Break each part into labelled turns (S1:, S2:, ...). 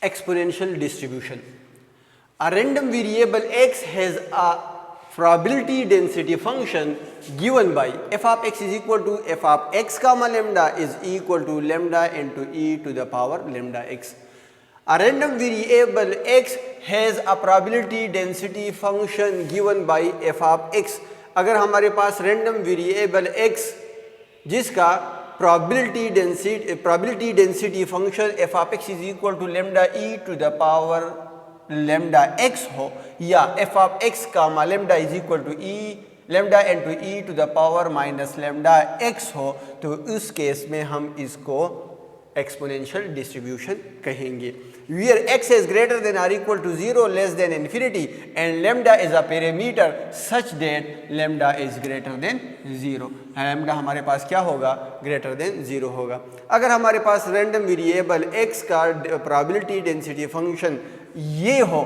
S1: exponential distribution. A random variable x has a probability density function given by f of x is equal to f of x comma lambda is equal to lambda into e to the power lambda x. A random variable x has a probability density function given by f of x. अगर हमारे पास random variable x जिसका probability density function f of x is equal to lambda e to the power lambda x हो, या f of x comma lambda is equal to lambda into e to the power minus lambda x हो, तो उस case में हम इसको exponential distribution कहेंगे. Where x is greater than or equal to 0 less than infinity and lambda is a parameter such that lambda is greater than 0. lambda हमारे पास क्या होगा, greater than 0 होगा. अगर हमारे पास रैंडम वेरिएबल x का प्रोबेबिलिटी डेंसिटी फंक्शन ये हो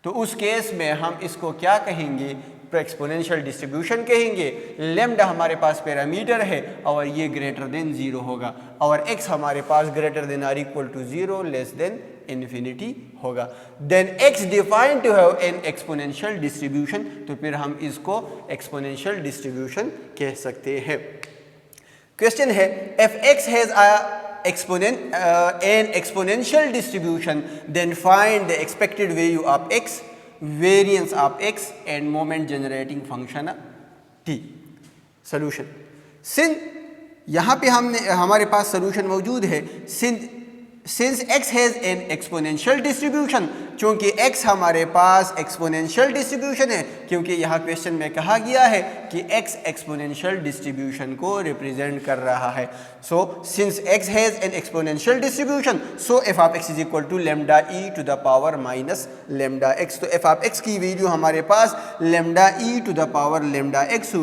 S1: तो उस केस में हम इसको क्या कहेंगे, एक्सपोनेंशियल डिस्ट्रीब्यूशन कहेंगे. लैम्डा हमारे पास पैरामीटर है और ये ग्रेटर देन 0 होगा और x हमारे पास ग्रेटर देन और equal to 0 less than infinity होगा. Then x defined to have an exponential distribution, तो फिर हम इसको एक्सपोनेंशियल डिस्ट्रीब्यूशन कह सकते हैं. क्वेश्चन है if x has an exponential distribution then find the expected value of x, variance of x and moment generating function t. Solution. Since यहाँ पे हमारे पास सॉल्यूशन मौजूद है. Since x has an exponential distribution, चूँकि x हमारे पास exponential distribution है, क्योंकि यहाँ क्वेश्चन में कहा गया है कि x एक्सपोनेंशियल डिस्ट्रीब्यूशन को रिप्रेजेंट कर रहा है. So since x has an exponential distribution so f of x is equal to lambda e to the power minus lambda x. तो f ऑफ x की वैल्यू हमारे पास lambda e to the power lambda x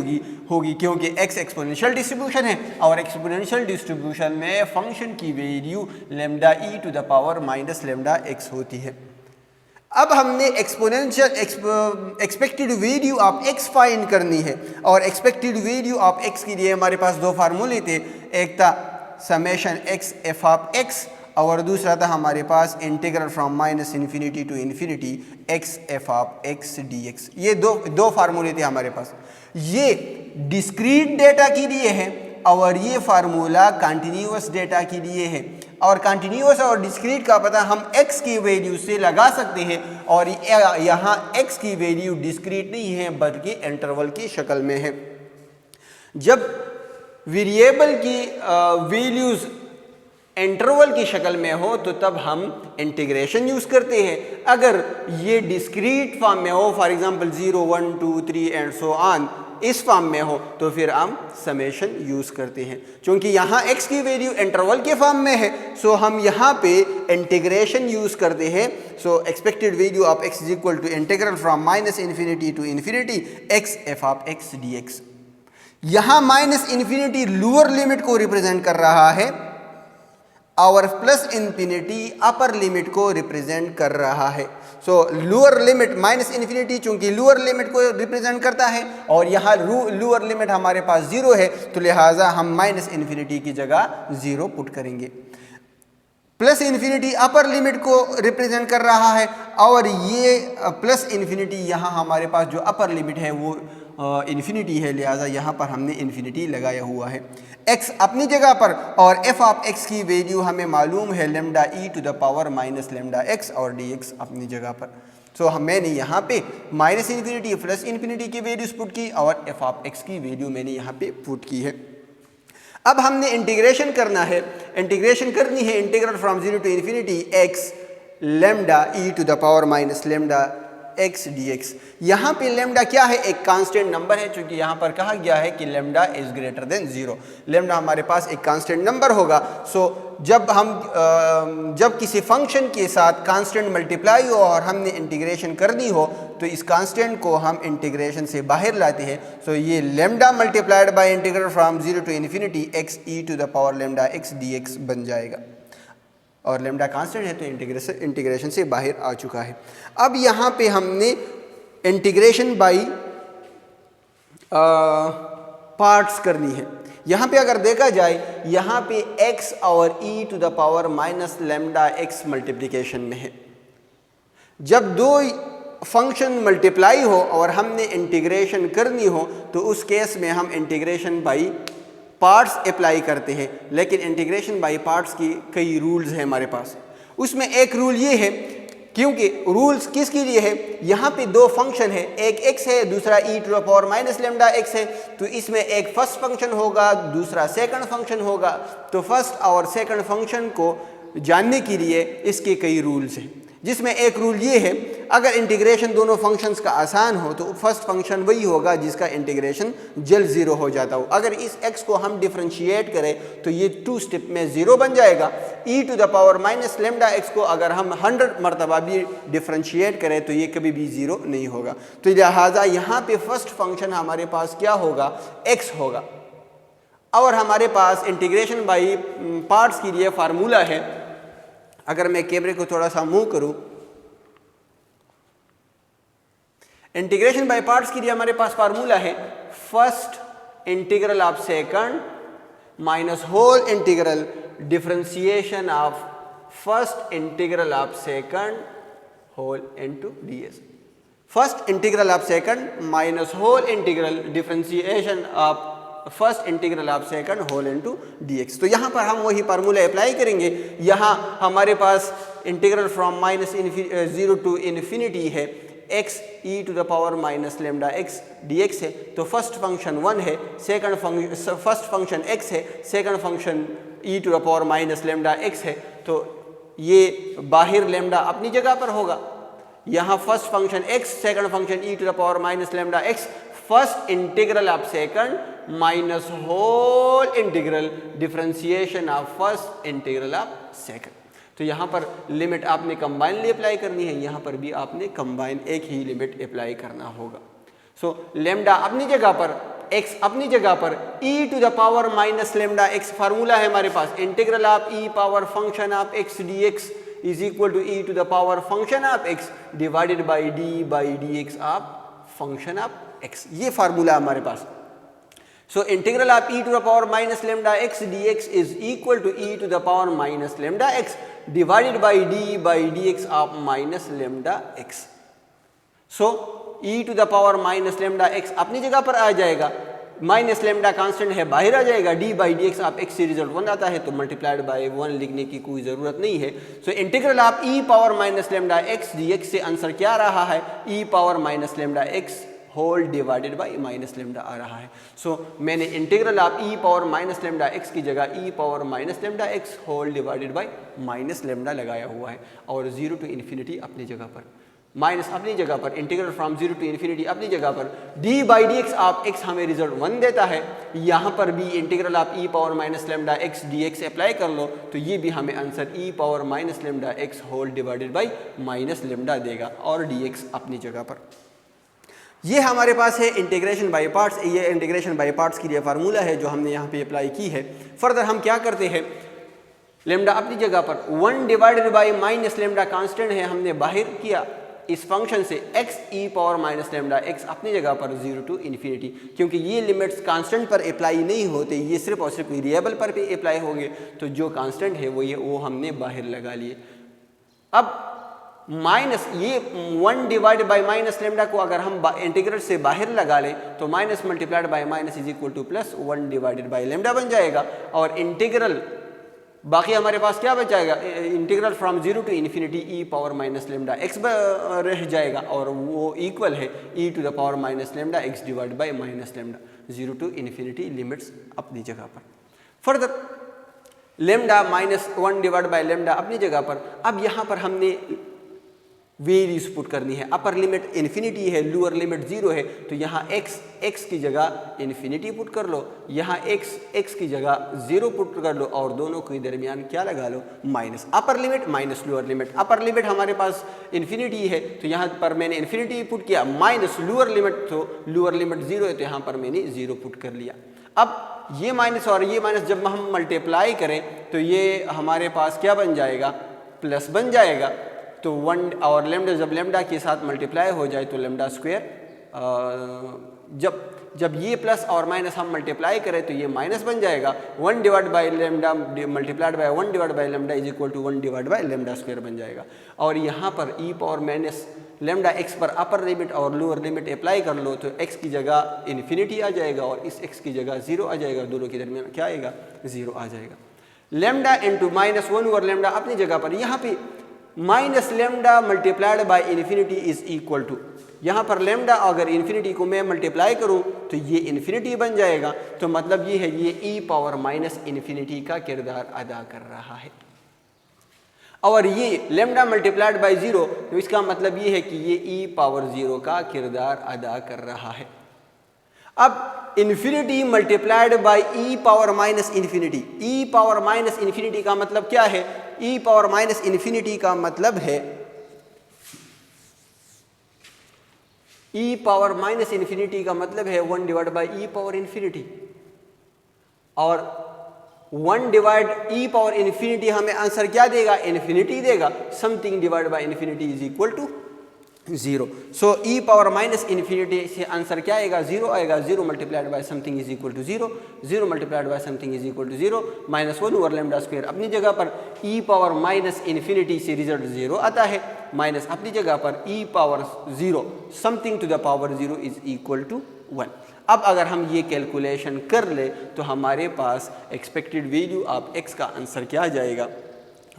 S1: होगी क्योंकि x exponential distribution है और exponential distribution में function की value lambda e to the power minus lambda x होती है. अब हमने expected value of x find करनी है और एक्सपेक्टेड वैल्यू ऑफ x के लिए हमारे पास दो फार्मूले थे. एक था summation x f of x और दूसरा था हमारे पास integral from minus infinity to infinity x f of x dx. ये दो फार्मूले थे हमारे पास. ये डिस्क्रीट डेटा के लिए है और ये फार्मूला कंटिन्यूअस डेटा के लिए है. और कंटिन्यूअस और डिस्क्रीट का पता हम x की वैल्यू से लगा सकते हैं और यहाँ x की वैल्यू डिस्क्रीट नहीं है बल्कि इंटरवल की शक्ल में है. जब वेरिएबल की वैल्यूज़ इंटरवल की शक्ल में हो तो तब हम इंटीग्रेशन यूज़ करते हैं. अगर ये डिस्क्रीट फॉर्म में हो, for example 0 1 2 3 and so on, इस फॉर्म में हो तो फिर हम समेशन यूज़ करते हैं. क्योंकि यहाँ x की वैल्यू इंटरवल के फॉर्म में है सो हम यहाँ पे इंटीग्रेशन यूज़ करते हैं. So expected value of x is equal to integral from minus infinity to infinity x f of x dx. यहाँ माइनस इन्फिनिटी लोअर लिमिट को रिप्रेजेंट कर रहा है और प्लस इन्फिनिटी अपर लिमिट को रिप्रेजेंट कर रहा है. So lower limit minus infinity चूंकि लोअर लिमिट को रिप्रेजेंट करता है और यहाँ लोअर लिमिट हमारे पास 0 है तो लिहाजा हम माइनस इन्फिनिटी की जगह 0 पुट करेंगे. प्लस इन्फिनिटी अपर लिमिट को रिप्रेजेंट कर रहा है और ये प्लस इन्फिनिटी यहाँ हमारे पास जो अपर लिमिट है वो इन्फिनिटी है, लिहाजा यहाँ पर हमने इन्फिनिटी लगाया हुआ है. x अपनी जगह पर और f ऑफ x की वैल्यू हमें मालूम है lambda e to the power minus lambda x और dx अपनी जगह पर. सो मैंने यहाँ पे माइनस इन्फिनिटी प्लस इन्फिनिटी की वैल्यूज पुट की और f ऑफ x की वैल्यू मैंने यहाँ पे पुट की है. अब हमने इंटीग्रेशन करना है. इंटीग्रेशन करनी है integral from 0 to infinity x lambda e to the power minus lambda x dx. यहाँ पे लैम्डा क्या है, एक कांस्टेंट नंबर है, क्योंकि यहाँ पर कहा गया है कि lambda is greater than 0. Lambda हमारे पास एक कांस्टेंट नंबर होगा. सो जब किसी फंक्शन के साथ कांस्टेंट मल्टीप्लाई हो और हमने इंटीग्रेशन करनी हो तो इस कांस्टेंट को हम इंटीग्रेशन से बाहर लाते हैं. सो ये lambda multiplied by integral from 0 to infinity x e to the power lambda x dx बन जाएगा और लैम्डा कांस्टेंट है तो इंटीग्रेशन से बाहर आ चुका है. अब यहाँ पे हमने इंटीग्रेशन बाई पार्ट्स करनी है. यहाँ पे अगर देखा जाए, यहाँ पे x और e to the power minus lambda x multiplication में है। जब दो फंक्शन मल्टीप्लाई हो और हमने इंटीग्रेशन करनी हो तो उस केस में हम इंटीग्रेशन बाई पार्ट्स अप्लाई करते हैं, लेकिन इंटीग्रेशन बाई पार्ट्स की कई रूल्स हैं हमारे पास। उसमें एक रूल ये है, क्योंकि रूल्स किसके लिए है, यहाँ पे दो फंक्शन है, एक x है, दूसरा e to the power minus lambda x है, तो इसमें एक फर्स्ट फंक्शन होगा, दूसरा सेकंड फंक्शन होगा। तो फर्स्ट और सेकंड फंक्शन को जानने के लिए इसके कई रूल्स हैं, जिसमें एक रूल ये है, अगर इंटीग्रेशन दोनों फंक्शंस का आसान हो तो फर्स्ट फंक्शन वही होगा जिसका इंटीग्रेशन जल्द ज़ीरो हो जाता हो। अगर इस x को हम डिफरेंशिएट करें तो ये 2 स्टेप में ज़ीरो बन जाएगा। e to the power minus lambda x को अगर हम 100 मरतबा भी डिफरेंशिएट करें तो ये कभी भी ज़ीरो नहीं होगा। तो लिहाजा यहाँ पे फर्स्ट फंक्शन हमारे पास क्या होगा, x होगा। और हमारे पास इंटीग्रेशन बाई पार्ट्स के लिए फार्मूला है। अगर मैं कैमरे को थोड़ा सा मूव करूं, इंटीग्रेशन बाय पार्ट्स के लिए हमारे पास फार्मूला है first integral of second minus whole integral differentiation of first integral of second whole into ds। First integral of second minus whole integral differentiation of first integral of second whole into dx। तो यहाँ पर हम वही formula apply करेंगे। यहाँ हमारे पास integral from minus 0 to infinity है, x e to the power minus lambda x dx है। तो फर्स्ट फंक्शन 1 है, फर्स्ट फंक्शन x है, second function e to the power minus lambda x है। तो ये बाहर लेमडा अपनी जगह पर होगा। यहाँ first function x, second function e to the power minus lambda x, first integral of second minus whole integral differentiation of first integral of second. तो यहाँ पर लिमिट आपने कंबाइनली अप्लाई करनी है, यहाँ पर भी आपने कंबाइन एक ही लिमिट अप्लाई करना होगा। सो लेमडा अपनी जगह पर, x अपनी जगह पर, e to the power minus lambda x formula है हमारे पास, integral of e power function of x dx is equal to e to the power function of x divided by d by dx of function of x। ये formula हमारे पास। So integral of e to the power minus lambda x dx is equal to e to the power minus lambda x divided by d by dx of minus lambda x. So e to the power minus lambda x अपनी जगह पर आ जाएगा, minus lambda constant है बाहर आ जाएगा, d by d x आप x से result 1 आता है तो मल्टीप्लाइड बाई 1 लिखने की कोई ज़रूरत नहीं है। So integral of e power minus lambda x dx से आंसर क्या आ रहा है, e power minus lambda x whole divided by minus lambda आ रहा है। सो मैंने integral of e power minus lambda x की जगह e power minus lambda x whole divided by minus lambda लगाया हुआ है, और 0 टू इन्फिनिटी अपनी जगह पर, माइनस अपनी जगह पर, इंटीग्रल फ्रॉम 0 टू इन्फिनिटी अपनी जगह पर, d by d x of x हमें रिजल्ट 1 देता है। यहाँ पर भी integral of e power minus lambda x dx apply कर लो तो ये भी हमें answer e power minus lambda x whole divided by minus lambda देगा, और dx अपनी जगह पर। ये हमारे पास है इंटीग्रेशन बाय पार्ट्स। ये इंटीग्रेशन बाय पार्ट्स के लिए फार्मूला है जो हमने यहाँ पे अप्लाई की है। फर्दर हम क्या करते हैं, लेमडा अपनी जगह पर 1 divided by minus lambda constant है, हमने बाहर किया इस फंक्शन से x e power minus lambda x अपनी जगह पर 0 टू इन्फिनिटी, क्योंकि ये लिमिट्स कांस्टेंट पर अप्लाई नहीं होते, ये सिर्फ और सिर्फ वेरिएबल पर भी अप्लाई होंगे, तो जो कांस्टेंट है वो हमने बाहर लगा लिए। अब माइनस ये 1 डिवाइड बाई माइनस लेमडा को अगर हम इंटीग्रल से बाहर लगा लें तो minus multiplied by minus is equal to plus 1 divided by lambda बन जाएगा, और इंटीग्रल बाकी हमारे पास क्या बच जाएगा, integral from 0 to infinity e power minus lambda x रह जाएगा, और वो इक्वल है e to the power minus lambda x divide by minus lambda, 0 to infinity limits अपनी जगह पर। Further lambda minus 1 divide by lambda अपनी जगह पर। अब यहाँ पर हमने वैल्यूज पुट करनी है, अपर लिमिट इन्फिनिटी है, लोअर लिमिट 0 है, तो यहाँ x की जगह इन्फिनिटी पुट कर लो, यहाँ x की जगह 0 पुट कर लो, और दोनों के दरमियान क्या लगा लो, minus. Upper limit minus lower limit, upper limit हमारे पास इन्फिनिटी है तो यहाँ पर मैंने इन्फिनिटी पुट किया, माइनस लोअर लिमिट, तो लोअर लिमिट 0 है तो यहाँ पर मैंने 0 पुट कर लिया। अब ये माइनस और ये माइनस जब हम मल्टीप्लाई करें तो ये हमारे पास क्या बन जाएगा, प्लस बन जाएगा। तो 1 और लेमडा जब लेमडा के साथ मल्टीप्लाई हो जाए तो लेमडा स्क्वायर, जब जब ये प्लस और माइनस हम मल्टीप्लाई करें तो ये माइनस बन जाएगा, 1 divide by lambda multiplied by 1 divide by lambda is equal to 1 divide by lambda square बन जाएगा। और यहाँ पर e power minus lambda x पर अपर लिमिट और लोअर लिमिट अप्लाई कर लो तो एक्स की जगह इन्फिनिटी आ जाएगा और इस एक्स की जगह 0 आ जाएगा, दोनों के दरमियान क्या आएगा, 0 आ जाएगा। Lambda into minus 1 over lambda अपनी जगह पर, यहाँ पे minus lambda multiplied by infinity is equal to, यहाँ पर लेमडा अगर इन्फिनिटी को मैं मल्टीप्लाई करूँ तो ये इन्फिनिटी बन जाएगा। तो मतलब ये है ये ई पावर माइनस इन्फिनिटी का किरदार अदा कर रहा है। और ये लेमडा मल्टीप्लाइड बाय 0 तो इसका मतलब ये है कि ये ई पावर 0 का किरदार अदा कर रहा है। अब infinity multiplied by E power minus infinity, e power minus infinity का मतलब क्या है, ई पावर माइनस इन्फिनिटी का मतलब है, ई पावर माइनस इन्फिनिटी का मतलब है 1 divide by e power infinity, और 1 डिवाइड ई पावर इन्फिनिटी हमें आंसर क्या देगा, इन्फिनिटी देगा। Something divide by infinity is equal to 0। So e power minus infinity से आंसर क्या आएगा, 0 आएगा। 0 multiplied by something is equal to 0, 0 multiplied by something is equal to 0, minus 1 over lambda square अपनी जगह पर ई पावर माइनस इन्फिनिटी से result 0 आता है, माइनस अपनी जगह पर e power 0 something to the power 0 is equal to 1। अब अगर हम ये कैलकुलेशन कर ले तो हमारे पास एक्सपेक्टेड वैल्यू ऑफ x का आंसर क्या आ जाएगा,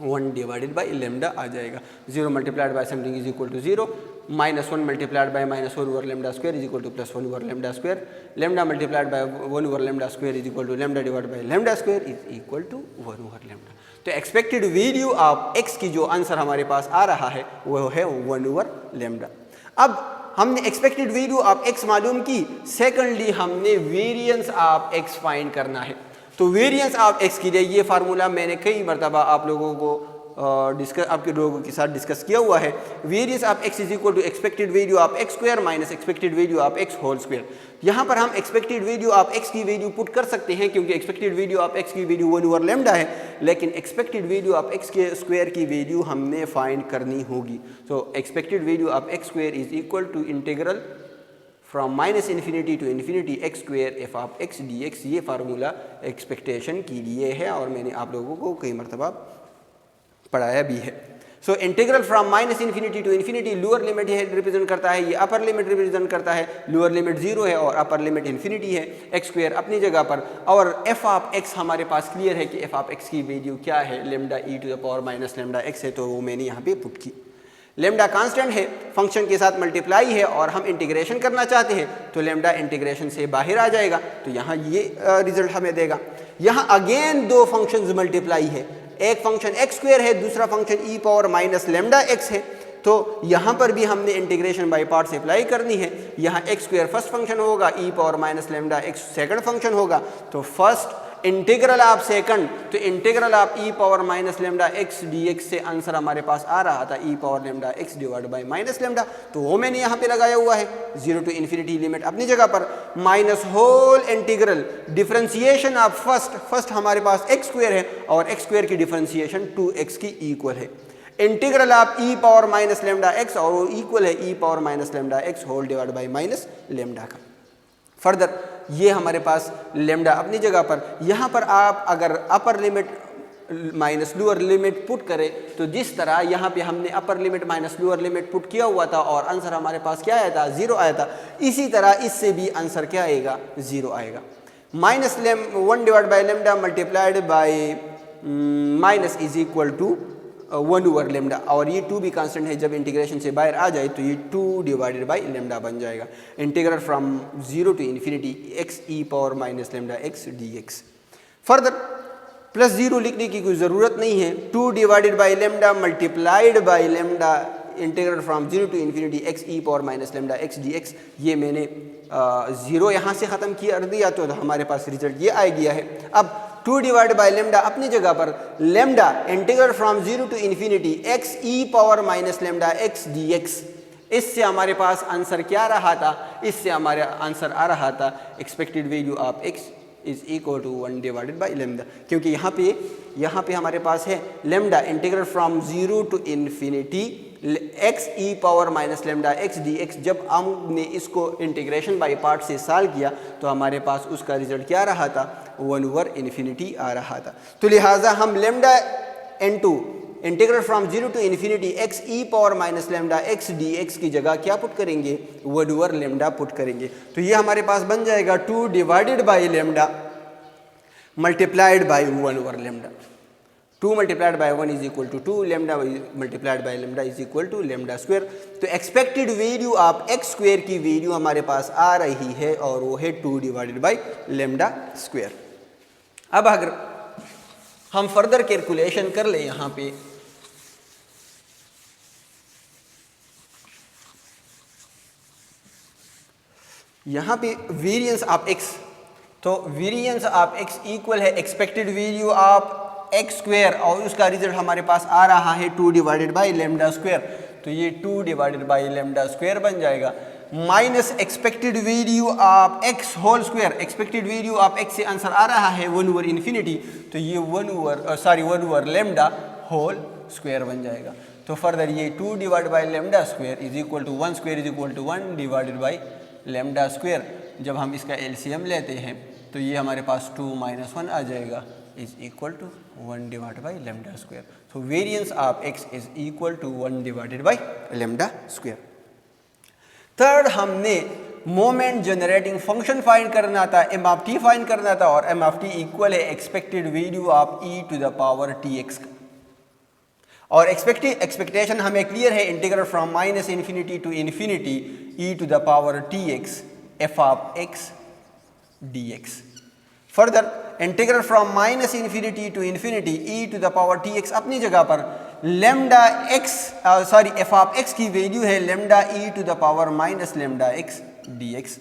S1: 1 डिवाइडेड बाई लेमडा आ जाएगा। 0 multiplied by something is equal to 0, minus 1 multiplied by minus 1 over lambda square is equal to plus 1 over lambda square, lambda multiplied by 1 over lambda square is equal to lambda divide by lambda square is equal to 1 over lambda. तो expected value of x की जो answer हमारे पास आ रहा है वो है 1 ओवर लेमडा। अब हमने एक्सपेक्टेड वैल्यू ऑफ x मालूम की, सेकंडली हमने वेरिएंस ऑफ x फाइंड करना है। तो वेरिएंस ऑफ x के लिए ये फार्मूला मैंने कई मरतबा आप लोगों को आपके लोगों के साथ डिस्कस किया हुआ है। Variance of x is equal to expected value of x square minus expected value of x whole square. यहाँ पर हम एक्सपेक्टेड वैल्यू ऑफ x की वैल्यू पुट कर सकते हैं क्योंकि एक्सपेक्टेड वैल्यू ऑफ x की वैल्यू 1 ओवर लेमडा है, लेकिन एक्सपेक्टेड वैल्यू ऑफ x के स्क्वायर की वैल्यू हमने फाइंड करनी होगी। तो expected value of x square is equal to integral from minus infinity to infinity x square f of x dx। ये फार्मूला एक्सपेक्टेशन के लिए है और मैंने आप लोगों को कई मरतबा पढ़ाया भी है। So integral from minus infinity to infinity, lower limit represent करता है, ये अपर लिमिट रिप्रेजेंट करता है, लोअर लिमिट 0 है और अपर लिमिट इन्फिनिटी है, एक्स स्क्वायर अपनी जगह पर। और एफ ऑफ एक्स हमारे पास क्लियर है कि एफ ऑफ एक्स की वैल्यू क्या है, lambda e to the power minus lambda x है, तो वो मैंने यहाँ पे पुट की। लेमडा कांस्टेंट है, फंक्शन के साथ मल्टीप्लाई है और हम इंटीग्रेशन करना चाहते हैं तो लेमडा इंटीग्रेशन से बाहर आ जाएगा, तो यहाँ ये रिजल्ट हमें देगा। यहाँ अगेन दो फंक्शंस मल्टीप्लाई है, एक फंक्शन एक्स स्क्वायर है, दूसरा फंक्शन ई पावर माइनस लेमडा एक्स है। तो यहाँ पर भी हमने इंटीग्रेशन बाय पार्ट्स अप्लाई करनी है। यहाँ एक्स स्क्वायर फर्स्ट फंक्शन होगा, e power minus lambda x second function होगा। तो फर्स्ट इंटीग्रल ऑफ सेकंड, तो integral of e power minus lambda x dx से आंसर हमारे पास आ रहा था e power lambda x divide by minus lambda, तो वो मैंने यहाँ पे लगाया हुआ है। 0 टू इन्फिनिटी लिमिट अपनी जगह पर, minus whole integral differentiation of first हमारे पास एक्स स्क्वायर है और एक्स स्क्वायर की डिफरेंशिएशन 2x की इक्वल है। Integral of e power minus lambda x और वो इक्वल है e power minus lambda x whole divide by minus lambda का। फर्दर ये हमारे पास लेमडा अपनी जगह पर, यहाँ पर आप अगर अपर limit minus lower limit put करें तो जिस तरह यहाँ पे हमने अपर limit minus lower limit put किया हुआ था और आंसर हमारे पास क्या आया था, 0 आया था, इसी तरह इससे भी आंसर क्या आएगा, 0 आएगा। Minus 1 divide by lambda multiplied by minus is equal to 1 over lambda, और ये 2 भी कांस्टेंट है, जब इंटीग्रेशन से बाहर आ जाए तो ये 2 डिवाइडेड बाई लेमडा बन जाएगा। Integral from 0 to infinity x e power minus lambda x dx. Further plus 0 लिखने की कोई ज़रूरत नहीं है, 2 divided by lambda multiplied by lambda integral from 0 to infinity x e power minus lambda x dx. ये मैंने 0 यहाँ से ख़त्म किया दिया तो हमारे पास रिजल्ट ये आ गया है। अब 2 डिवाइड बाई लेमडा अपनी जगह पर, lambda integral from 0 to infinity x e power minus lambda x dx. इससे हमारे पास आंसर क्या रहा था, इससे हमारे आंसर आ रहा था expected value of x is equal to 1 divided by lambda, क्योंकि यहाँ पे हमारे पास है lambda integral from 0 to infinity x e power minus lambda x d x, जब हमने इसको इंटीग्रेशन बाई पार्ट से सॉल्व किया तो हमारे पास उसका रिजल्ट क्या रहा था, 1/इन्फिनिटी आ रहा था। तो लिहाजा हम lambda into integral from 0 to infinity x e power minus lambda x d x की जगह क्या पुट करेंगे, 1/लेमडा पुट करेंगे। तो ये हमारे पास बन जाएगा 2 divided by lambda multiplied by 1/लेमडा। 2 multiplied by 1 is equal to 2, lambda multiplied by lambda is equal to lambda square. तो expected value of x square की वैल्यू हमारे पास आ रही है और वो है 2 डिवाइडेड बाई लेमडा स्क्वायर। अब अगर हम फर्दर कैलकुलेशन कर ले, यहाँ पे वेरिएंस ऑफ एक्स, तो वेरिएंस ऑफ एक्स इक्वल है expected value of x square और उसका रिजल्ट हमारे पास आ रहा है 2 डिवाइडेड बाई लेमडा स्क्वायर। तो ये 2 डिवाइडेड बाई लेमडा स्क्वायर बन जाएगा minus expected value of x whole square. Expected value of x से आंसर आ रहा है 1/इन्फिनिटी, तो ये 1/लेमडा होल स्क्वायर बन जाएगा। तो फर्दर ये 2 divide by lambda square is equal to 1 square is equal to 1 divided by lambda square. जब हम इसका एलसीएम लेते हैं तो ये हमारे पास 2 - 1 आ जाएगा is equal to 1 divide by lambda square. तो variance of x is equal to 1 divided by lambda square. Third, हमने मोमेंट जनरेटिंग फंक्शन फाइंड करना था, एम ऑफ टी फाइंड करना था और एम ऑफ टी इक्वल है expected value of e to the power t x का। और expectation हमें क्लियर है, integral from minus infinity to infinity e to the power t x f of x d x. Further integral from minus infinity to infinity e to the power t x अपनी जगह पर lambda x f of x की value है lambda e to the power minus lambda x d x.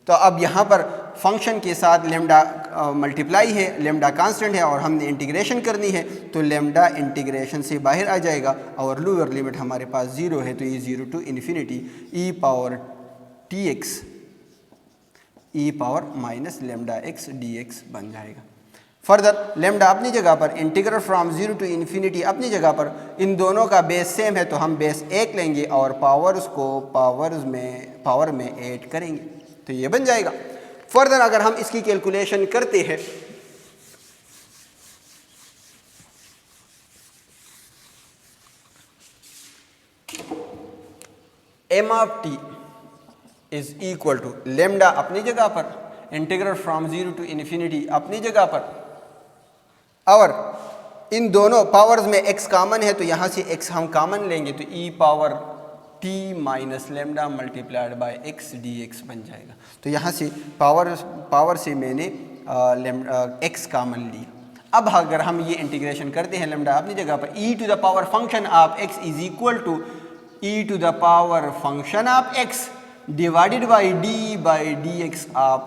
S1: तो अब यहाँ पर function के साथ लेमडा मल्टीप्लाई है, लेमडा कांस्टेंट है और हमने इंटीग्रेशन करनी है, तो लेमडा इंटीग्रेशन से बाहर आ जाएगा और लोअर लिमिट हमारे पास 0 है, तो ये 0 to infinity e power t x e power minus lambda x d x बन जाएगा। फर्दर लेमडा अपनी जगह पर, इंटीग्रल फ्रॉम 0 टू इन्फिनिटी अपनी जगह पर, इन दोनों का बेस सेम है तो हम बेस 1 लेंगे और पावर्स को पावर में ऐड करेंगे, तो ये बन जाएगा। फर्दर अगर हम इसकी कैलकुलेशन करते हैं M of t is equal to lambda अपनी जगह पर, इंटीग्रल फ्रॉम 0 टू इन्फिनिटी अपनी जगह पर, और इन दोनों पावर्स में x कॉमन है तो यहाँ से x हम कॉमन लेंगे तो e power t minus lambda multiplied bye x dx बन जाएगा। तो यहाँ से पावर से मैंने x कॉमन लिया। अब अगर हम ये इंटीग्रेशन करते हैं लेमडा अपनी जगह पर, e to the power function of x is equal to e to the power function of x divided by d x of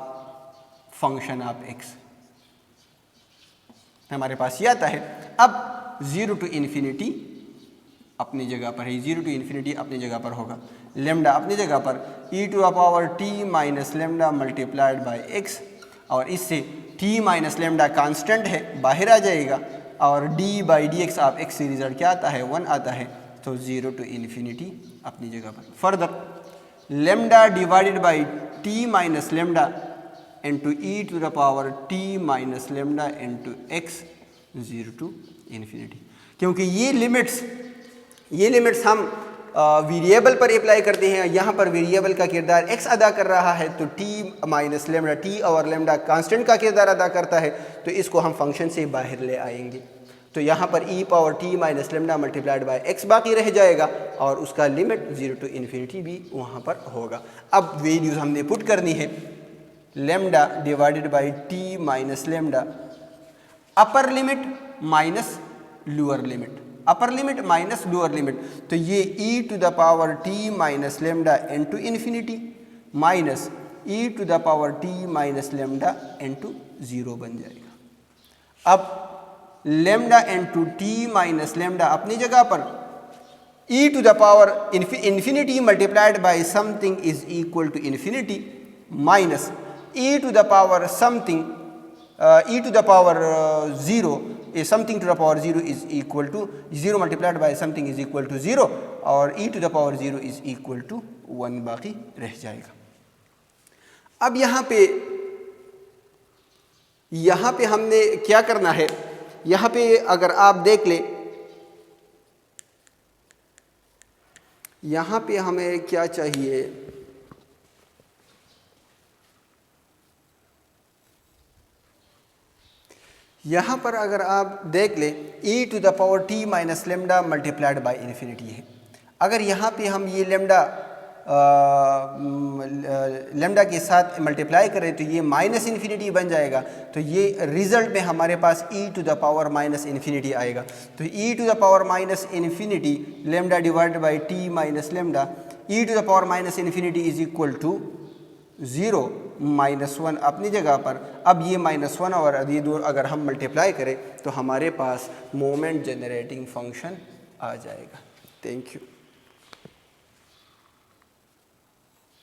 S1: function of x हमारे पास ये आता है। अब 0 टू इन्फिनिटी अपनी जगह पर है, 0 टू इन्फिनिटी अपनी जगह पर होगा, लेमडा अपनी जगह पर e to the power t minus lambda multiplied by x, और इससे t माइनस लेमडा कांस्टेंट है बाहर आ जाएगा और d by d x of x से रिजल्ट क्या आता है 1 आता है, तो 0 टू इन्फिनिटी अपनी जगह पर। Further lambda divided by t minus lambda into e to the power t minus lambda into x 0 to infinity. क्योंकि ये लिमिट्स हम वेरिएबल पर अप्लाई करते हैं, यहाँ पर वेरिएबल का किरदार x अदा कर रहा है तो t माइनस लेमडा, t और लेमडा कांस्टेंट का किरदार अदा करता है, तो इसको हम फंक्शन से बाहर ले आएंगे। तो यहाँ पर e power t minus lambda multiplied bye x बाकी रह जाएगा और उसका लिमिट 0 टू इन्फिनिटी भी वहाँ पर होगा। अब वैल्यूज़ हमने पुट करनी है, lambda divided by t minus lambda, upper limit minus lower limit, upper limit minus lower limit, तो ये e to the power t minus lambda into infinity minus e to the power t minus lambda into 0 बन जाएगा। अब lambda into t minus lambda अपनी जगह पर, e to the power infinity multiplied by something is equal to infinity minus e to the power something e to the power 0 a something to the power 0 is equal to 0 multiplied by something is equal to 0 और e to the power 0 is equal to 1 बाकी रह जाएगा। अब यहाँ पे हमने क्या करना है, यहाँ पे अगर आप देख ले, यहाँ पे हमें क्या चाहिए, यहाँ पर अगर आप देख ले e to the power t minus lambda multiplied by infinity है। अगर यहाँ पे हम ये लेमडा के साथ मल्टीप्लाई करें तो ये माइनस इन्फिनिटी बन जाएगा, तो ये रिजल्ट में हमारे पास e to the power minus infinity आएगा। तो e to the power minus infinity lambda divided by t minus lambda, e to the power minus infinity is equal to 0 -1 अपनी जगह पर। अब ये -1 और ये दो अगर हम मल्टीप्लाई करें तो हमारे पास मोमेंट जनरेटिंग फंक्शन आ जाएगा। Thank you.